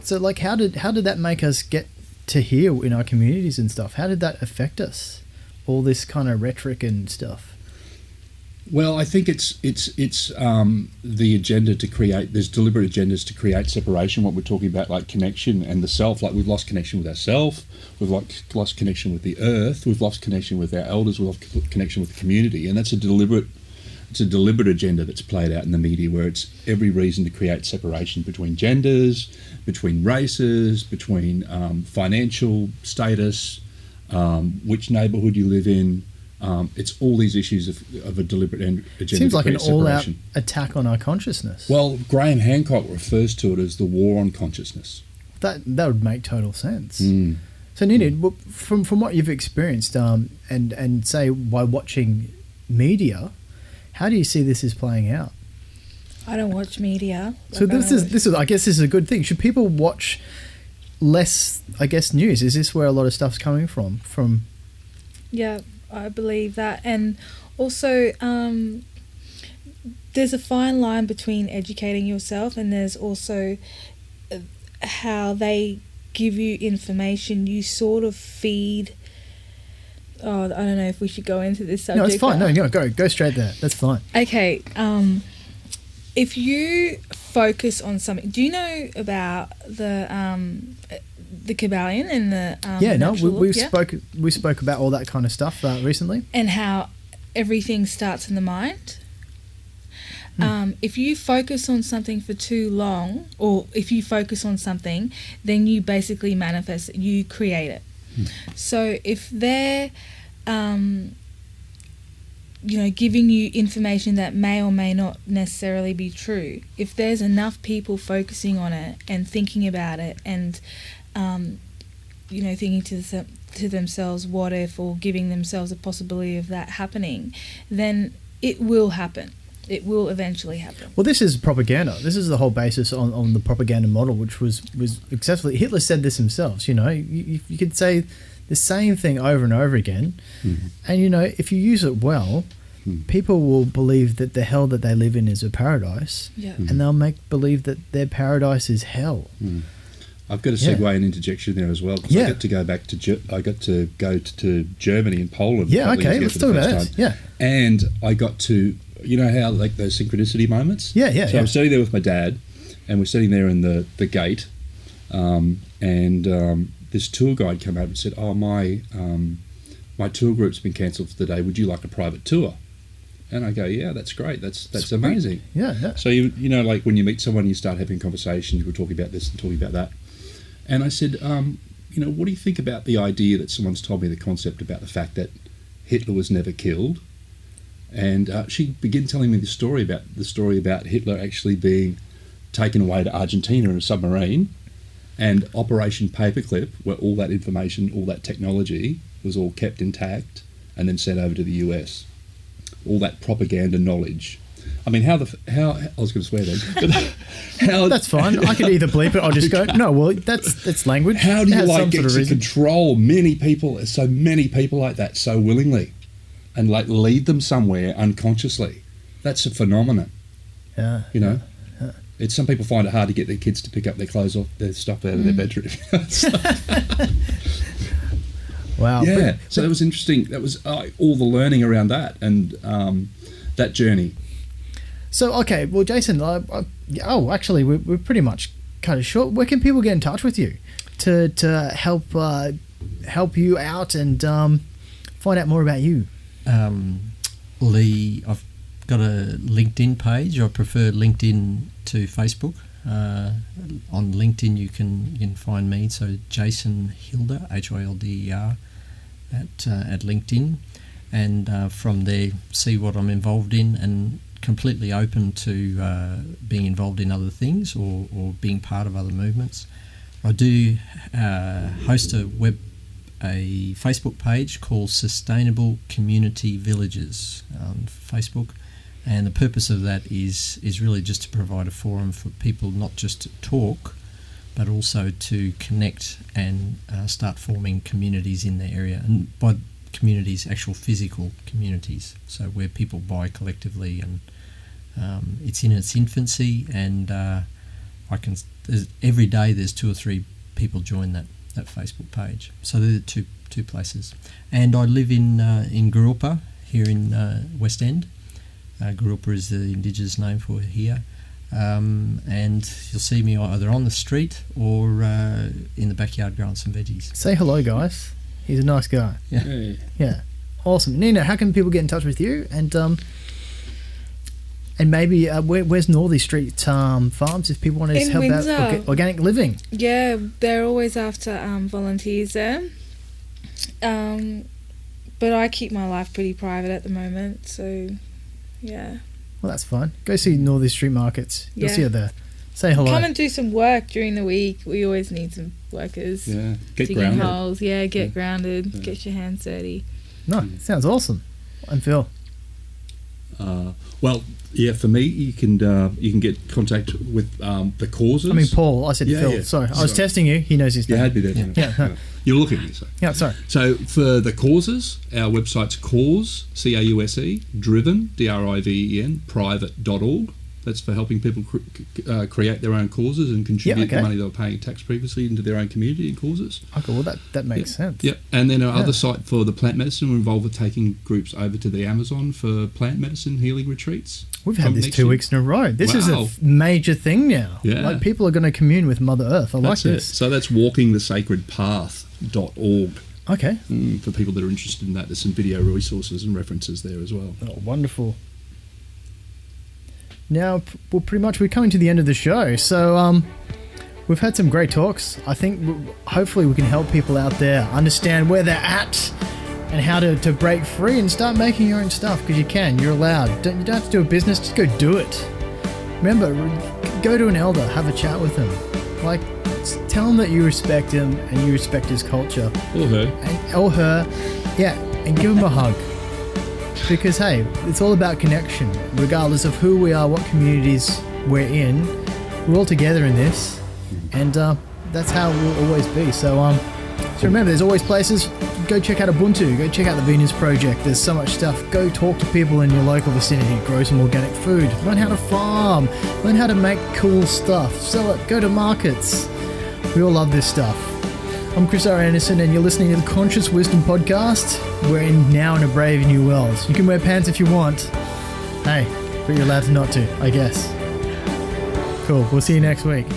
So like, how did that make us get to here in our communities and stuff? How did that affect us? All this kind of rhetoric and stuff. Well, I think it's the agenda to create. There's deliberate agendas to create separation. What we're talking about, like connection and the self. Like we've lost connection with ourselves. We've lost connection with the earth. We've lost connection with our elders. We've lost connection with the community, and that's a deliberate. It's a deliberate agenda that's played out in the media, where it's every reason to create separation between genders, between races, between financial status, which neighbourhood you live in. It's all these issues of a deliberate agenda. Seems like an all-out separation. attack on our consciousness. Well, Graham Hancock refers to it as the war on consciousness. That would make total sense. So, Nina, from what you've experienced, and say by watching media, how do you see this is playing out? I don't watch media. So this is I guess this is a good thing. Should people watch less, I guess, news? Is this where a lot of stuff's coming from? Yeah, I believe that. And also, there's a fine line between educating yourself, and there's also how they give you information. You sort of feed... Oh, I don't know if we should go into this subject. No, it's fine. No, go straight there. That's fine. Okay. If you focus on something... Do you know about the Kabbalion and the... we spoke about all that kind of stuff recently. And how everything starts in the mind. If you focus on something for too long, or if you focus on something, then you basically manifest it. You create it. So if they're, giving you information that may or may not necessarily be true, if there's enough people focusing on it and thinking about it and, thinking to themselves, what if, or giving themselves a possibility of that happening, then it will happen. It will eventually happen. Well, this is propaganda. This is the whole basis on the propaganda model, which was successfully... Hitler said this himself, you could say the same thing over and over again, and, if you use it well, people will believe that the hell that they live in is a paradise, and they'll make believe that their paradise is hell. I've got a segue and interjection there as well, because I got to go back to I got to go to Germany and Poland. Yeah, okay, let's talk about that. Yeah, and I got to... You know how, like, those synchronicity moments? Yeah. So I'm sitting there with my dad, and we're sitting there in the gate, and this tour guide came out and said, "Oh, my tour group's been cancelled for the day. Would you like a private tour?" And I go, "Yeah, that's great. That's amazing." Yeah. So like when you meet someone, you start having conversations. We're talking about this and talking about that, and I said, "What do you think about the idea that someone's told me the concept about the fact that Hitler was never killed?" And she began telling me the story about Hitler actually being taken away to Argentina in a submarine, and Operation Paperclip, where all that information, all that technology was all kept intact and then sent over to the US. All that propaganda knowledge. I mean, how I was going to swear then. But how, that's fine. I could either bleep it or just go, no, well, that's language. How do you get to control so many people like that so willingly? And like lead them somewhere unconsciously. That's a phenomenon. Yeah. It's some people find it hard to get their kids to pick up their clothes off their stuff out of their bedroom. Wow. Yeah. So that was interesting. That was all the learning around that and that journey. So okay, well, Jason, actually, we're pretty much cut it short. Where can people get in touch with you to help you out and find out more about you? Lee, I've got a LinkedIn page. I prefer LinkedIn to Facebook. On LinkedIn, you can find me. So Jason Hilder, Hilder, at LinkedIn, and from there see what I'm involved in, and completely open to being involved in other things or being part of other movements. I do host a Facebook page called Sustainable Community Villages on Facebook, and the purpose of that is really just to provide a forum for people not just to talk but also to connect and start forming communities in their area, and by communities, actual physical communities, so where people buy collectively, and it's in its infancy, and I can every day there's 2 or 3 people join that Facebook page. So they're the two places. And I live in Gurulpa here in West End. Gurulpa is the Indigenous name for here. And you'll see me either on the street or in the backyard growing some veggies. Say hello, guys. He's a nice guy. Yeah. Hey. Yeah. Awesome. Nina, how can people get in touch with you? And maybe where's Northey Street Farms if people want to help Windsor. out organic living? Yeah, they're always after volunteers there. But I keep my life pretty private at the moment, so yeah. Well, that's fine. Go see Northey Street Markets. You'll see her there. Say hello. Come and do some work during the week. We always need some workers. Yeah, get digging grounded. holes. Yeah, get grounded. Get your hands dirty. No, sounds awesome. And Phil? Well, yeah, for me, you can get contact with the causes. I mean, Paul. I said Phil. Yeah. Sorry, I was testing you. He knows his name. You had me there. Yeah. You're looking at me, so. Yeah, sorry. So for the causes, our website's cause, C-A-U-S-E, driven, D-R-I-V-E-N, private.org. That's for helping people create their own causes and contribute the money they were paying tax previously into their own community and causes. Okay, well, that makes sense. Yep. And then our other site for the plant medicine, we're involved with taking groups over to the Amazon for plant medicine healing retreats. We've had this 2 weeks in a row. This is a major thing now. Yeah. Like, people are going to commune with Mother Earth. I like this. So that's walkingthesacredpath.org. Okay. For people that are interested in that, there's some video resources and references there as well. Oh, wonderful. Now, we're coming to the end of the show. So, we've had some great talks. I think hopefully we can help people out there understand where they're at and how to break free and start making your own stuff, because you can. You're allowed. You don't have to do a business. Just go do it. Remember, go to an elder. Have a chat with him. Like, tell him that you respect him and you respect his culture. Or her. Or her. Yeah, and give him a hug. Because, hey, it's all about connection. Regardless of who we are, what communities we're in, we're all together in this. And that's how it will always be. So remember, there's always places. Go check out Ubuntu. Go check out the Venus Project. There's so much stuff. Go talk to people in your local vicinity. Grow some organic food. Learn how to farm. Learn how to make cool stuff. Sell it. Go to markets. We all love this stuff. I'm Kris R. Anderson, and you're listening to the Conscious Wisdom Podcast. We're now in a brave new world. You can wear pants if you want. Hey, but you're allowed to not to, I guess. Cool. We'll see you next week.